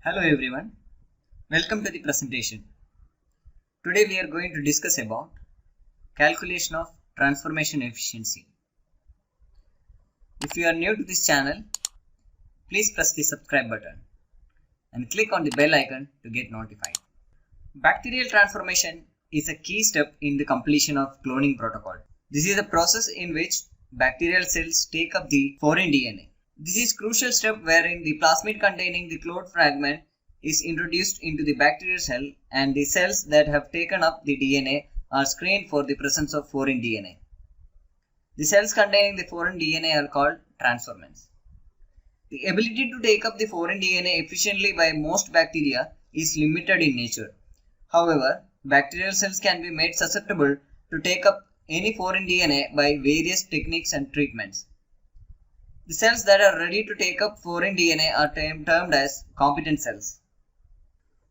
Hello everyone, welcome to the presentation. Today we are going to discuss about calculation of transformation efficiency. If you are new to this channel, please press the subscribe button and click on the bell icon to get notified. Bacterial transformation is a key step in the completion of cloning protocol. This is a process in which bacterial cells take up the foreign DNA. This is a crucial step wherein the plasmid containing the cloned fragment is introduced into the bacterial cell and the cells that have taken up the DNA are screened for the presence of foreign DNA. The cells containing the foreign DNA are called transformants. The ability to take up the foreign DNA efficiently by most bacteria is limited in nature. However, bacterial cells can be made susceptible to take up any foreign DNA by various techniques and treatments. The cells that are ready to take up foreign DNA are termed as competent cells.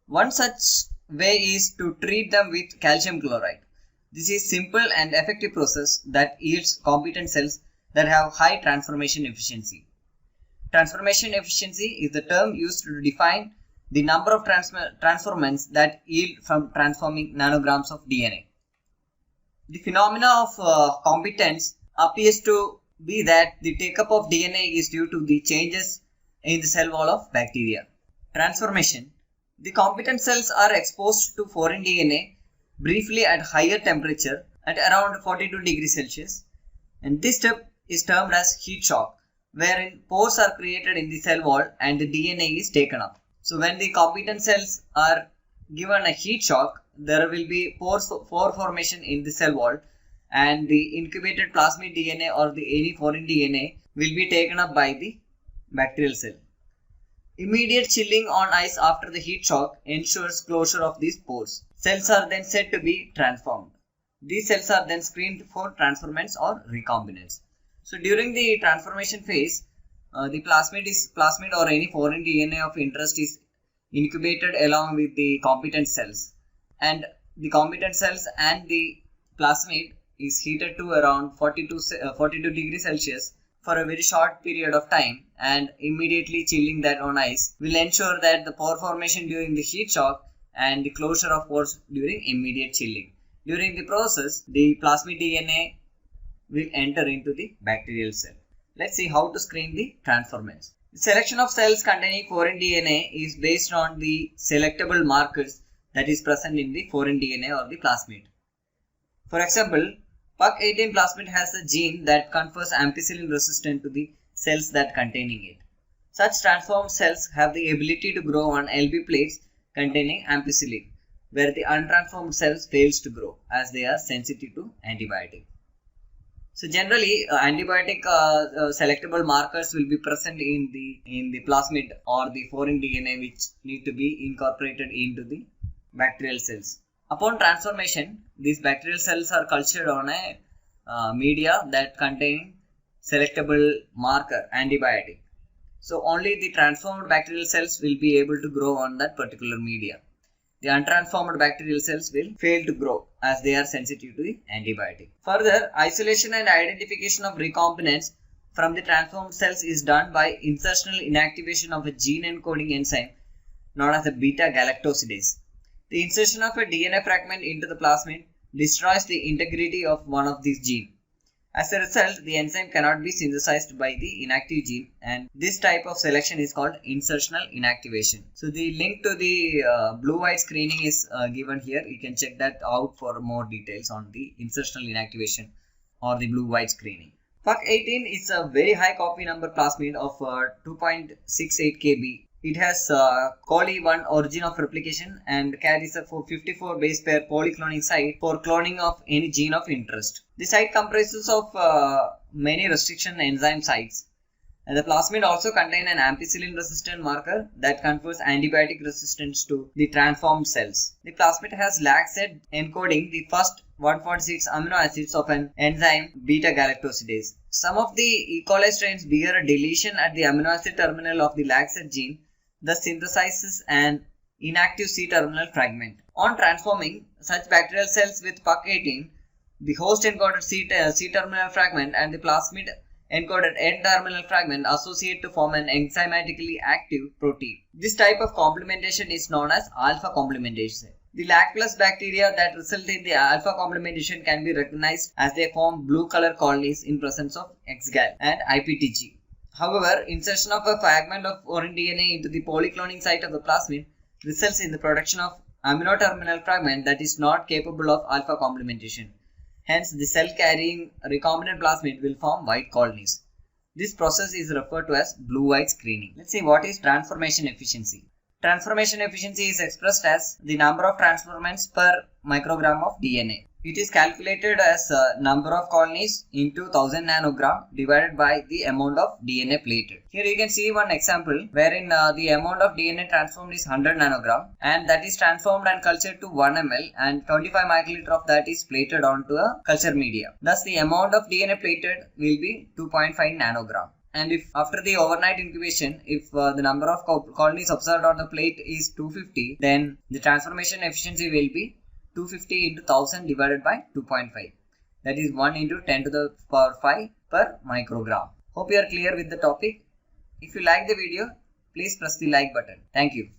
One such way is to treat them with calcium chloride. This is a simple and effective process that yields competent cells that have high transformation efficiency. Transformation efficiency is the term used to define the number of transformants that yield from transforming nanograms of DNA. The phenomena of competence appears to be that the take-up of DNA is due to the changes in the cell wall of bacteria. Transformation. The competent cells are exposed to foreign DNA briefly at higher temperature at around 42 degrees Celsius, and this step is termed as heat shock, wherein pores are created in the cell wall and the DNA is taken up. So when the competent cells are given a heat shock, there will be pore formation in the cell wall, and the incubated plasmid DNA or any foreign DNA will be taken up by the bacterial cell. Immediate chilling on ice after the heat shock ensures closure of these pores. Cells are then said to be transformed. These cells are then screened for transformants or recombinants. So during the transformation phase, the plasmid or any foreign DNA of interest is incubated along with the competent cells, and the competent cells and the plasmid is heated to around 42 degrees Celsius for a very short period of time, and immediately chilling that on ice will ensure that the pore formation during the heat shock and the closure of pores during immediate chilling. During the process, the plasmid DNA will enter into the bacterial cell. Let's see how to screen the transformants. The selection of cells containing foreign DNA is based on the selectable markers that is present in the foreign DNA or the plasmid. For example, PUC18 plasmid has a gene that confers ampicillin resistance to the cells that containing it. Such transformed cells have the ability to grow on LB plates containing ampicillin, where the untransformed cells fails to grow as they are sensitive to antibiotic. So generally, antibiotic selectable markers will be present in the plasmid or the foreign DNA, which need to be incorporated into the bacterial cells. Upon transformation, these bacterial cells are cultured on a media that contain selectable marker antibiotic. So only the transformed bacterial cells will be able to grow on that particular media. The untransformed bacterial cells will fail to grow as they are sensitive to the antibiotic. Further, isolation and identification of recombinants from the transformed cells is done by insertional inactivation of a gene encoding enzyme known as a beta-galactosidase. The insertion of a DNA fragment into the plasmid destroys the integrity of one of these genes. As a result, the enzyme cannot be synthesized by the inactive gene, and this type of selection is called insertional inactivation. So the link to the blue-white screening is given here. You can check that out for more details on the insertional inactivation or the blue-white screening. PUC18 is a very high copy number plasmid of 2.68 kb. It has COL-E1 origin of replication and carries a 54 base pair polycloning site for cloning of any gene of interest. The site comprises of many restriction enzyme sites, and the plasmid also contains an ampicillin resistant marker that confers antibiotic resistance to the transformed cells. The plasmid has LAGZ encoding the first 146 amino acids of an enzyme beta-galactosidase. Some of the E. coli strains bear a deletion at the amino acid terminal of the LAGZ gene, thus synthesizes an inactive C-terminal fragment. On transforming such bacterial cells with PUC18, the host encoded C-terminal fragment and the plasmid encoded N-terminal fragment associate to form an enzymatically active protein. This type of complementation is known as alpha complementation. The Lactobacillus bacteria that result in the alpha complementation can be recognized as they form blue color colonies in presence of XGAL and IPTG. However, insertion of a fragment of foreign DNA into the polycloning site of the plasmid results in the production of amino terminal fragment that is not capable of alpha complementation. Hence, the cell carrying recombinant plasmid will form white colonies. This process is referred to as blue-white screening. Let's see what is transformation efficiency. Transformation efficiency is expressed as the number of transformants per microgram of DNA. It is calculated as number of colonies into 1000 nanogram divided by the amount of DNA plated. Here you can see one example wherein the amount of DNA transformed is 100 nanogram and that is transformed and cultured to 1 ml and 25 microliter of that is plated onto a culture media. Thus the amount of DNA plated will be 2.5 nanogram. And if after the overnight incubation, if the number of colonies observed on the plate is 250, then the transformation efficiency will be 250 into 1000 divided by 2.5. That is 1 into 10 to the power 5 per microgram. Hope you are clear with the topic. If you like the video, please press the like button. Thank you.